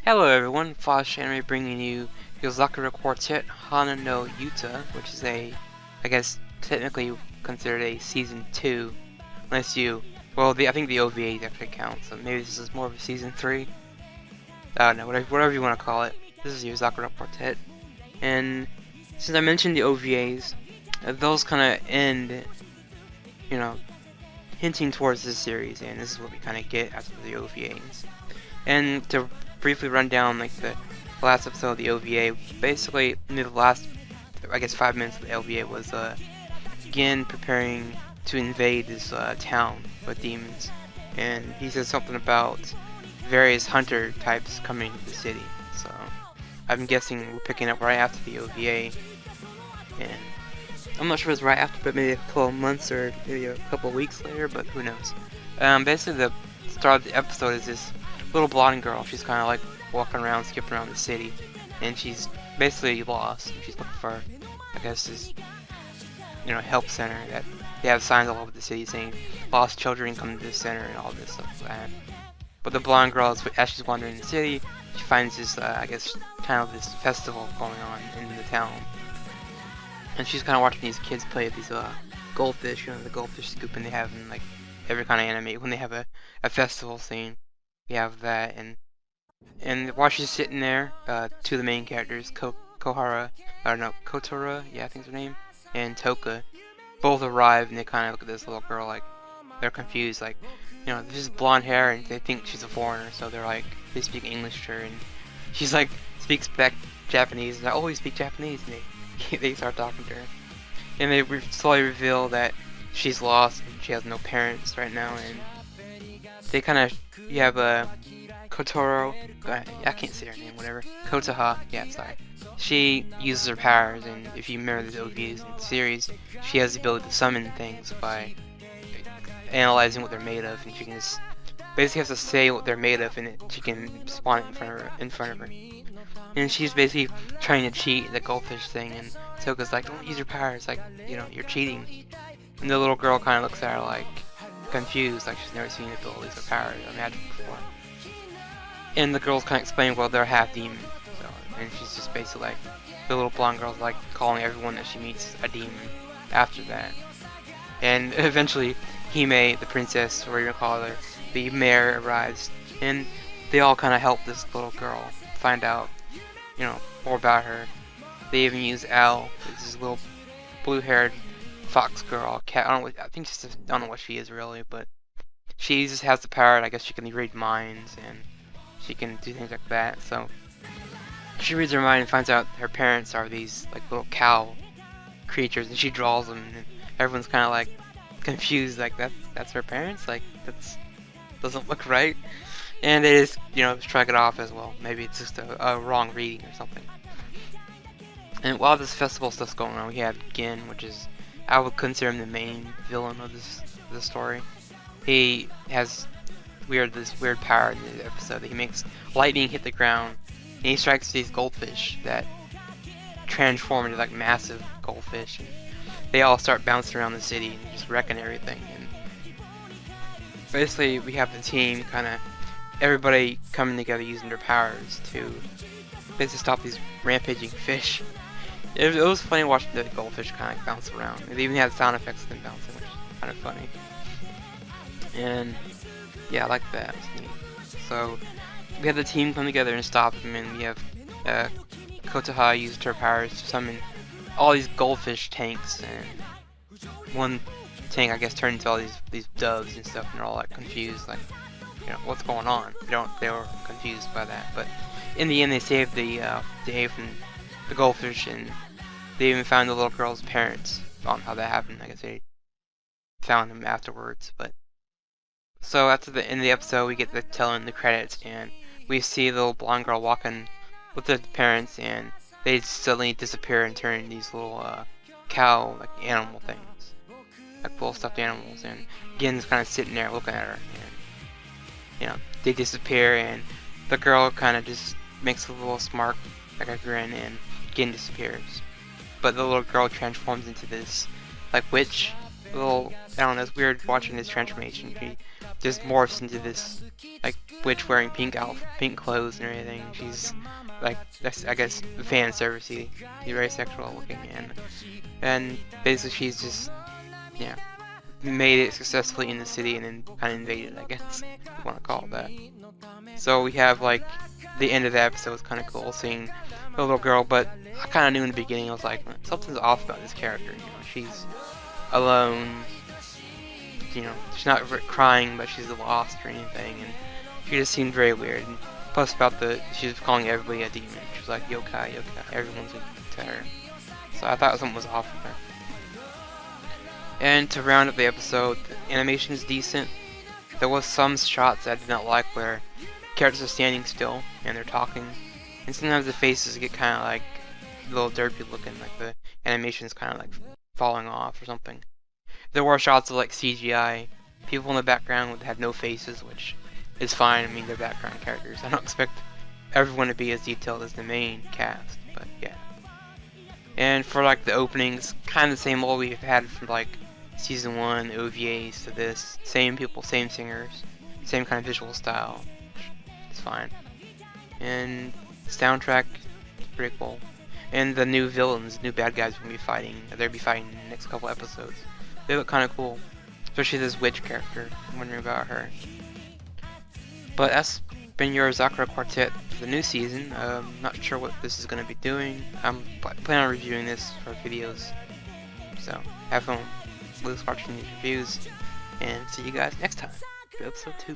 Hello everyone, Flash Anime bringing you Yozakura Quartet Hana no Yuta, which is I guess, technically considered a Season 2, unless I think the OVA actually counts, so maybe this is more of a Season 3. I don't know, whatever you want to call it. This is Yozakura Quartet, and since I mentioned the OVAs, those kind of end, you know, hinting towards this series, and this is what we kind of get after the OVAs. And to briefly run down like the last episode of the OVA, basically the last, I guess, 5 minutes of the OVA was Gin preparing to invade this town with demons, and he says something about various hunter types coming to the city. So I'm guessing we're picking up right after the OVA, and I'm not sure if it's right after, but maybe a couple of months or maybe a couple of weeks later, but who knows. Basically the start of the episode is this little blonde girl. She's kind of like walking around, skipping around the city, and she's basically lost. She's looking for, I guess, this, help center that they have signs all over the city saying lost children come to this center and all this stuff like that. But the blonde girl, as she's wandering the city, she finds this, I guess, kind of this festival going on in the town, and she's kind of watching these kids play these goldfish, the goldfish scooping they have in like every kind of anime when they have a festival scene. We have that, and while she's sitting there, two of the main characters, Kotaro, yeah, I think is her name, and Toka, both arrive, and they kind of look at this little girl like they're confused, like, this is blonde hair, and they think she's a foreigner, so they speak English to her, and she's like speaks back Japanese, and they're, oh, you speak Japanese, and they start talking to her, and they slowly reveal that she's lost and she has no parents right now, and they kind of, you have Kotaro, I can't say her name, whatever, Kotaha, yeah, sorry. She uses her powers, and if you remember the OVAs in the series, she has the ability to summon things by analyzing what they're made of, and she can just basically has to say what they're made of, and she can spawn it in front of her. And she's basically trying to cheat the goldfish thing, and Toka's like, don't use your powers, like, you're cheating. And the little girl kind of looks at her like confused, like she's never seen abilities or powers or magic before. And the girl's kind of explaining, well, they're half demon, so, and she's just basically like, the little blonde girl's like calling everyone that she meets a demon after that. And eventually, Hime, the princess, or whatever you call her, the mayor arrives, and they all kind of help this little girl find out, more about her. They even use Al, this little blue-haired fox girl, cat. I don't know what she is really, but she just has the power. I guess she can read minds and she can do things like that. So she reads her mind and finds out her parents are these like little cow creatures, and she draws them. And everyone's kind of like confused, like that's her parents, like that's doesn't look right. And they just shrug it off as well. Maybe it's just a wrong reading or something. And while this festival stuff's going on, we have Gin, which is, I would consider him the main villain of this story. He has this weird power in the episode that he makes lightning hit the ground, and he strikes these goldfish that transform into like massive goldfish, and they all start bouncing around the city and just wrecking everything. And basically, we have the team everybody coming together using their powers to basically stop these rampaging fish. It was funny watching the goldfish kind of bounce around. They even had sound effects of them bouncing, which is kind of funny. And yeah, I like that. It was neat. So we have the team come together and stop them, and we have Kotaha used her powers to summon all these goldfish tanks, and one tank, I guess, turned into all these doves and stuff, and they're all like confused, like, what's going on? They were confused by that, but in the end they saved the day from the goldfish, and they even found the little girl's parents. I don't know how that happened. I guess they found them afterwards. But so after the end of the episode, we get the telling the credits, and we see the little blonde girl walking with the parents, and they suddenly disappear and turn into these little cow like animal things, like little stuffed animals. And Gin's kind of sitting there looking at her, and they disappear, and the girl kind of just makes a little smirk, like a grin, and Gin disappears. But the little girl transforms into this like witch, little, I don't know, it's weird watching this transformation. She just morphs into this, like, witch wearing pink clothes and everything. She's, like, that's, I guess, fan servicey. She's very sexual looking, and basically she's just, yeah, made it successfully in the city and then kind of invaded, I guess, if you want to call it that. So we have, like, the end of the episode was kind of cool, seeing the little girl, but I kind of knew in the beginning, I was like, something's off about this character, you know, she's alone, you know, she's not crying, but she's lost or anything, and she just seemed very weird. And plus about she was calling everybody a demon. She was like, yokai, yokai, everyone's into her. So I thought something was off with her. And to round up the episode, the animation is decent. There was some shots I did not like where characters are standing still and they're talking, and sometimes the faces get kind of like a little derpy looking, like the animation's kind of like falling off or something. There were shots of like CGI people in the background would have no faces, which is fine. I mean, they're background characters. I don't expect everyone to be as detailed as the main cast, but yeah. And for like the openings, kind of the same old we've had from like season 1, OVAs to this. Same people, same singers, same kind of visual style. It's fine. And soundtrack, pretty cool. And the new villains, new bad guys we'll be fighting, they'll be fighting in the next couple episodes. They look kind of cool. Especially this witch character. I'm wondering about her. But that's been your Yozakura Quartet for the new season. Not sure what this is going to be doing. I'm planning on reviewing this for videos. So, have fun with watching these reviews. And see you guys next time for episode 2.